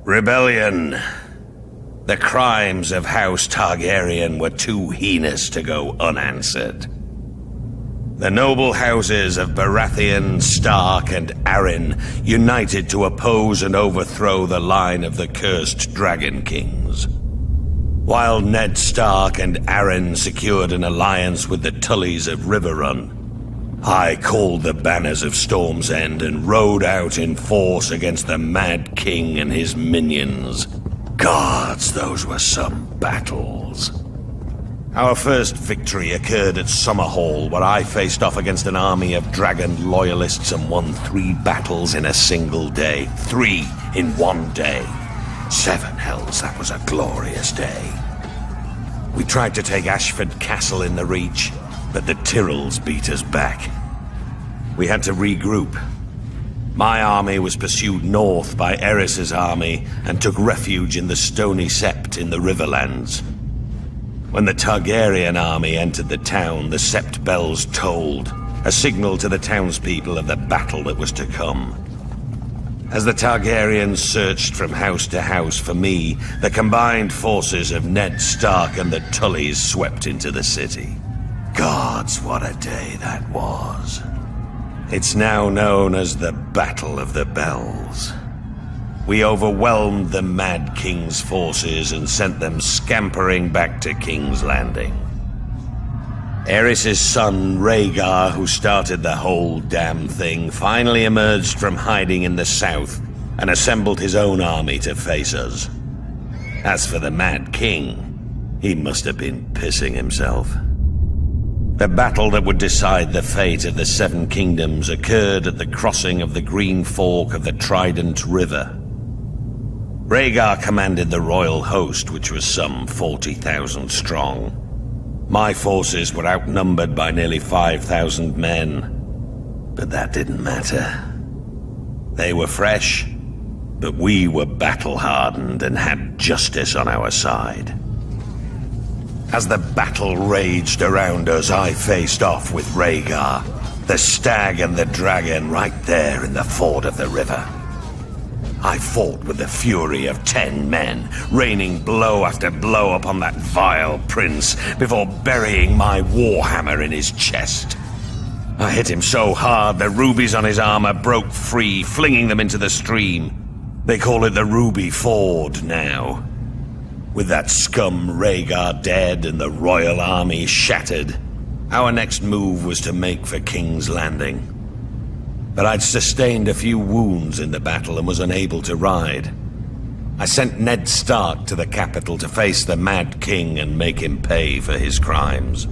Rebellion. The crimes of House Targaryen were too heinous to go unanswered. The noble houses of Baratheon, Stark, and Arryn united to oppose and overthrow the line of the cursed Dragon Kings. While Ned Stark and Arryn secured an alliance with the Tullys of Riverrun, I called the banners of Storm's End and rode out in force against the Mad King and his minions. Gods, those were some battles. Our first victory occurred at Summerhall, where I faced off against an army of dragon loyalists and won 3 battles in a single day. 3 in one day. 7 hells, that was a glorious day. We tried to take Ashford Castle in the Reach, but the Tyrrells beat us back. We had to regroup. My army was pursued north by Aerys's army and took refuge in the Stony Sept in the Riverlands. When the Targaryen army entered the town, the Sept bells tolled, a signal to the townspeople of the battle that was to come. As the Targaryens searched from house to house for me, the combined forces of Ned Stark and the Tullys swept into the city. Gods, what a day that was. It's now known as the Battle of the Bells. We overwhelmed the Mad King's forces and sent them scampering back to King's Landing. Aerys's son, Rhaegar, who started the whole damn thing, finally emerged from hiding in the south and assembled his own army to face us. As for the Mad King, he must have been pissing himself. The battle that would decide the fate of the 7 kingdoms occurred at the crossing of the Green Fork of the Trident River. Rhaegar commanded the royal host, which was some 40,000 strong. My forces were outnumbered by nearly 5,000 men, but that didn't matter. They were fresh, but we were battle-hardened and had justice on our side. As the battle raged around us, I faced off with Rhaegar, the stag and the dragon right there in the ford of the river. I fought with the fury of 10 men, raining blow after blow upon that vile prince before burying my warhammer in his chest. I hit him so hard the rubies on his armor broke free, flinging them into the stream. They call it the Ruby Ford now. With that scum Rhaegar dead and the royal army shattered, our next move was to make for King's Landing. But I'd sustained a few wounds in the battle and was unable to ride. I sent Ned Stark to the capital to face the Mad King and make him pay for his crimes.